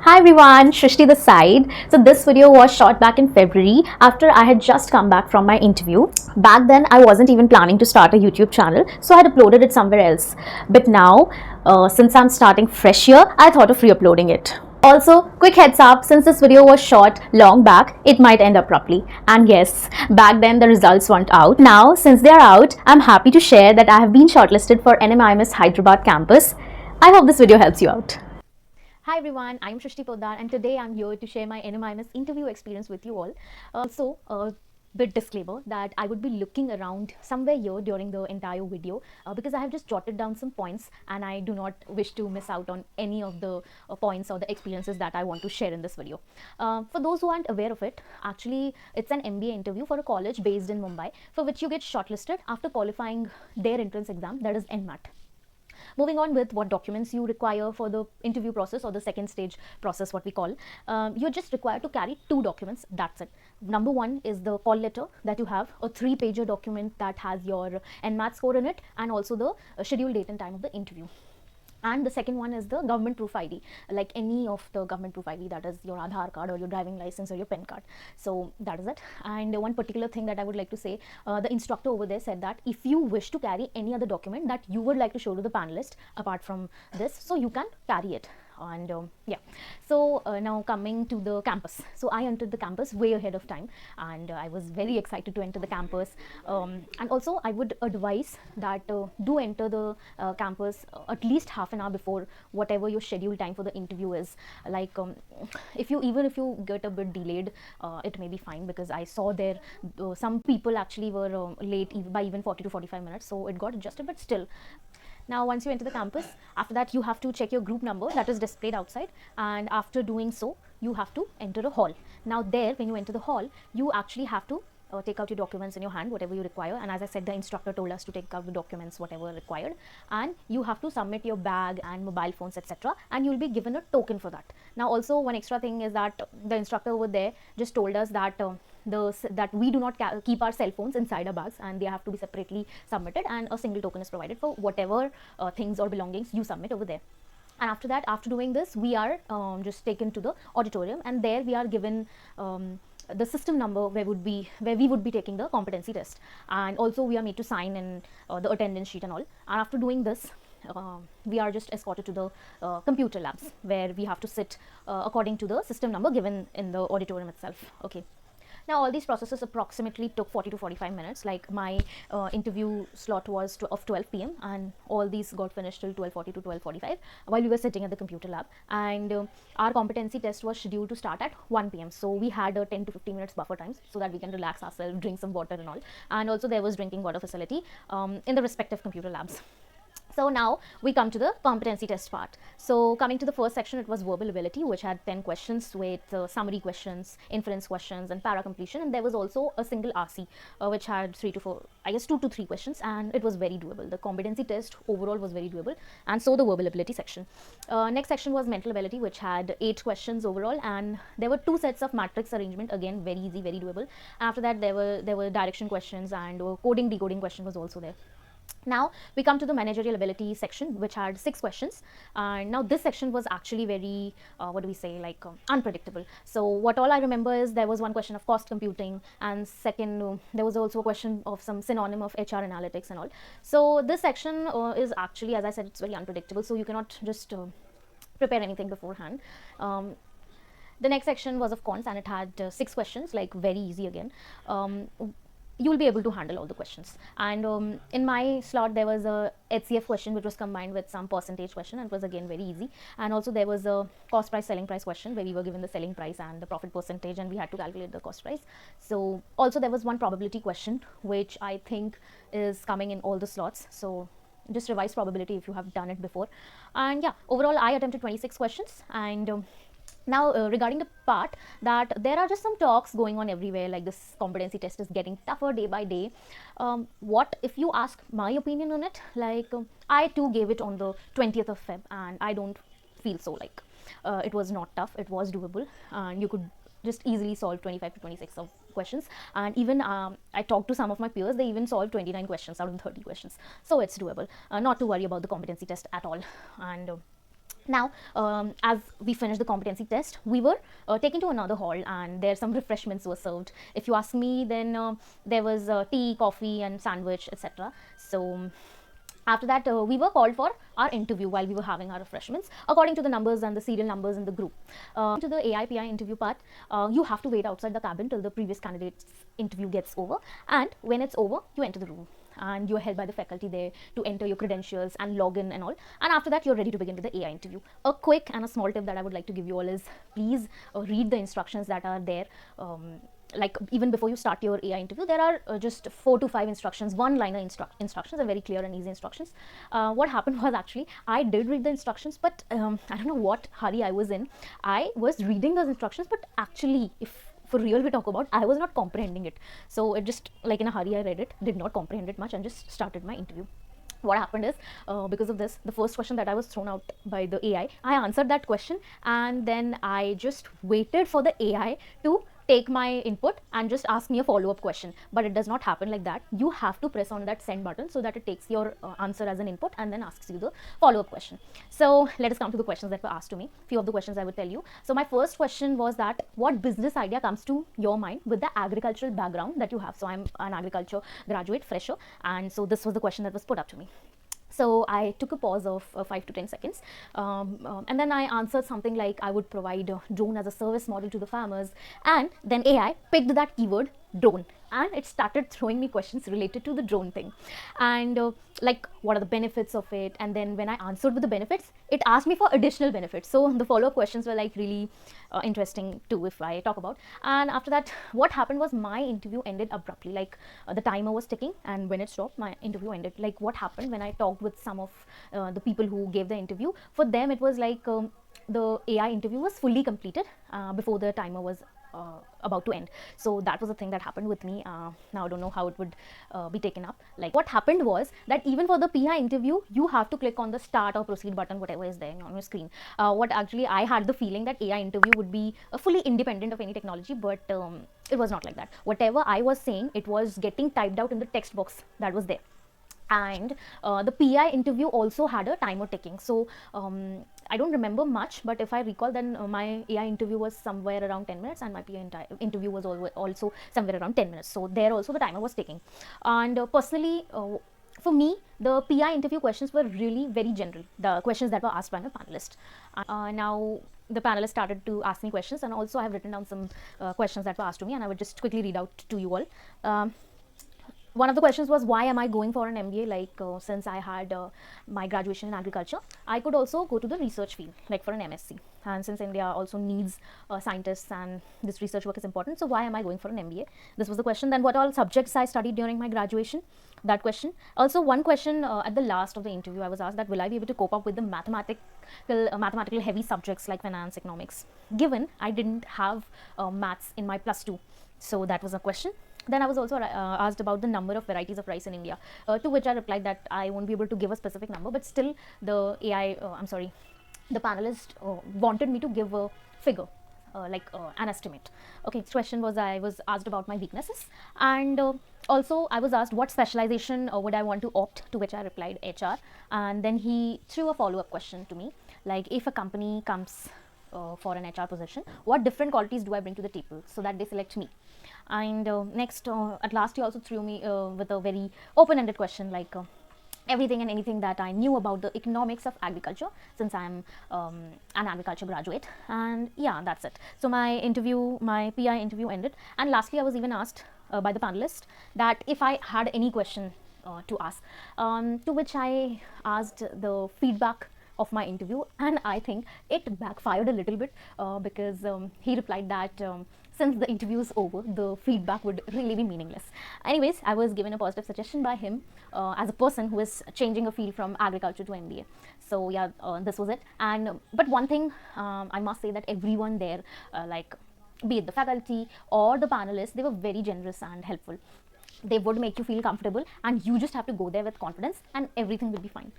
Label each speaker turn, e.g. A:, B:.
A: Hi everyone, Shristy the side. So this video was shot back in February after I had just come back from my interview. Back then I wasn't even planning to start a YouTube channel, so I had uploaded it somewhere else. But now, since I'm starting fresh here, I thought of re-uploading it. Also, quick heads up, since this video was shot long back, it might end abruptly. And yes, back then the results weren't out. Now, since they are out, I'm happy to share that I have been shortlisted for NMIMS Hyderabad campus. I hope this video helps you out. Hi everyone, I'm Shristy Story and today I'm here to share my NMIMS interview experience with you all. Also, a bit disclaimer that I would be looking around somewhere here during the entire video because I have just jotted down some points and I do not wish to miss out on any of the points or the experiences that I want to share in this video. For those who aren't aware of it, actually it's an MBA interview for a college based in Mumbai for which you get shortlisted after qualifying their entrance exam, that is NMAT. Moving on with what documents you require for the interview process or the second stage process, what we call, you're just required to carry two documents, that's it. Number one is the call letter that you have, a 3-pager document that has your NMAT score in it and also the scheduled date and time of the interview. And the second one is the government proof ID, like any of the government proof ID, that is your Aadhaar card or your driving license or your PAN card. So that is it. And one particular thing that I would like to say, the instructor over there said that if you wish to carry any other document that you would like to show to the panelist apart from this, so you can carry it. And yeah, so now coming to the campus. So I entered the campus way ahead of time and I was very excited to enter the campus, and also I would advise that do enter the campus at least half an hour before whatever your scheduled time for the interview is. Like if you get a bit delayed, it may be fine, because I saw there some people actually were late by even 40 to 45 minutes, so it got adjusted, but still. Now, once you enter the campus, after that you have to check your group number that is displayed outside, and after doing so, you have to enter a hall. Now there, when you enter the hall, you actually have to take out your documents in your hand, whatever you require, and as I said, the instructor told us to take out the documents, whatever required, and you have to submit your bag and mobile phones, etc., and you'll be given a token for that. Now also, one extra thing is that the instructor over there just told us that that we do not keep our cell phones inside our bags and they have to be separately submitted, and a single token is provided for whatever things or belongings you submit over there. And after that, after doing this, we are just taken to the auditorium, and there we are given the system number where we would be taking the competency test, and also we are made to sign in the attendance sheet and all. And after doing this, we are just escorted to the computer labs where we have to sit according to the system number given in the auditorium itself. Okay. Now all these processes approximately took 40 to 45 minutes. Like my interview slot was of 12 p.m. and all these got finished till 12:40 to 12:45 while we were sitting at the computer lab, and our competency test was scheduled to start at 1 p.m. So we had a 10 to 15 minutes buffer times so that we can relax ourselves, drink some water and all, and also there was drinking water facility in the respective computer labs. So now we come to the competency test part. So coming to the first section, it was verbal ability, which had 10 questions with summary questions, inference questions, and para completion. And there was also a single RC, which had 2 to 3 questions, and it was very doable. The competency test overall was very doable, and so the verbal ability section. Next section was mental ability, which had 8 questions overall, and there were 2 sets of matrix arrangement. Again, very easy, very doable. After that, there were direction questions, and coding decoding question was also there. Now we come to the managerial ability section, which had 6 questions, and now this section was actually very unpredictable. So what all I remember is there was one question of cost computing, and second there was also a question of some synonym of HR analytics and all. So this section is actually, as I said, it's very unpredictable, so you cannot just prepare anything beforehand. The next section was of cons, and it had 6 questions, like very easy again. You will be able to handle all the questions. And in my slot, there was a HCF question which was combined with some percentage question, and it was again very easy. And also there was a cost price selling price question where we were given the selling price and the profit percentage, and we had to calculate the cost price. So also there was one probability question which I think is coming in all the slots, so just revise probability if you have done it before. And yeah, overall I attempted 26 questions. And now regarding the part that there are just some talks going on everywhere, like this competency test is getting tougher day by day. What if you ask my opinion on it, like I too gave it on the 20th of Feb, and I don't feel so like it was not tough, it was doable, and you could just easily solve 25 to 26 of questions. And even I talked to some of my peers, they even solved 29 questions out of 30 questions, so it's doable. Not to worry about the competency test at all. And Now, as we finished the competency test, we were taken to another hall, and there some refreshments were served. If you ask me, then there was tea, coffee, and sandwich, etc. So after that, we were called for our interview while we were having our refreshments according to the numbers and the serial numbers in the group. To the AIPI interview part, you have to wait outside the cabin till the previous candidate's interview gets over, and when it's over, you enter the room and you're held by the faculty there to enter your credentials and log in and all, and after that you're ready to begin with the AI interview. A quick and a small tip that I would like to give you all is, please read the instructions that are there. Like, even before you start your AI interview, there are just 4 to 5 instructions, one-liner instructions, are very clear and easy instructions. What happened was, actually, I did read the instructions, but I don't know what hurry I was in. I was reading those instructions, but actually, if for real we talk about, I was not comprehending it. So it just, like, in a hurry I read it, did not comprehend it much, and just started my interview. What happened is, because of this, the first question that I was thrown out by the AI, I answered that question, and then I just waited for the AI to take my input and just ask me a follow-up question. But it does not happen like that. You have to press on that send button so that it takes your answer as an input and then asks you the follow-up question. So let us come to the questions that were asked to me. Few of the questions I would tell you. So my first question was that, what business idea comes to your mind with the agricultural background that you have? So I'm an agriculture graduate, fresher, and so this was the question that was put up to me. So I took a pause of 5 to 10 seconds, and then I answered something like, I would provide a drone as a service model to the farmers, and then AI picked that keyword drone, and it started throwing me questions related to the drone thing, and like, what are the benefits of it? And then when I answered with the benefits, it asked me for additional benefits. So the follow-up questions were like really interesting too, if I talk about. And after that, what happened was, my interview ended abruptly. Like, the timer was ticking, and when it stopped, my interview ended. Like, what happened when I talked with some of the people who gave the interview, for them it was like, the AI interview was fully completed before the timer was about to end. So that was the thing that happened with me. Now I don't know how it would be taken up. Like, what happened was that even for the PI interview, you have to click on the start or proceed button, whatever is there on your screen. What actually, I had the feeling that AI interview would be fully independent of any technology, but it was not like that. Whatever I was saying, it was getting typed out in the text box that was there. And the PI interview also had a timer ticking. So I don't remember much, but if I recall, then my AI interview was somewhere around 10 minutes, and my PI interview was also somewhere around 10 minutes. So there also the timer was ticking. And personally, for me, the PI interview questions were really very general, the questions that were asked by my panelist. Now the panelists started to ask me questions, and also I have written down some questions that were asked to me, and I would just quickly read out to you all. One of the questions was, why am I going for an MBA? Like, since I had my graduation in agriculture, I could also go to the research field, like for an MSc. And since India also needs scientists, and this research work is important, so why am I going for an MBA? This was the question. Then, what all subjects I studied during my graduation? That question. Also, one question at the last of the interview, I was asked that, will I be able to cope up with the mathematical heavy subjects like finance, economics, given I didn't have maths in my +2. So that was a question. Then I was also asked about the number of varieties of rice in India, to which I replied that I won't be able to give a specific number, but still the the panelist wanted me to give a figure, like an estimate. Okay, next question was, I was asked about my weaknesses, and also I was asked what specialization would I want to opt, to which I replied HR. And then he threw a follow-up question to me, like, if a company comes for an HR position, what different qualities do I bring to the table so that they select me? And next, at last, he also threw me with a very open-ended question, like, everything and anything that I knew about the economics of agriculture, since I'm an agriculture graduate. And yeah, that's it. So my PI interview ended. And lastly, I was even asked by the panelist that if I had any question to ask, to which I asked the feedback of my interview, and I think it backfired a little bit, because he replied that since the interview is over, the feedback would really be meaningless. Anyways, I was given a positive suggestion by him as a person who is changing a field from agriculture to MBA. So yeah, this was it. And but one thing I must say, that everyone there, like, be it the faculty or the panelists, they were very generous and helpful. They would make you feel comfortable, and you just have to go there with confidence, and everything will be fine.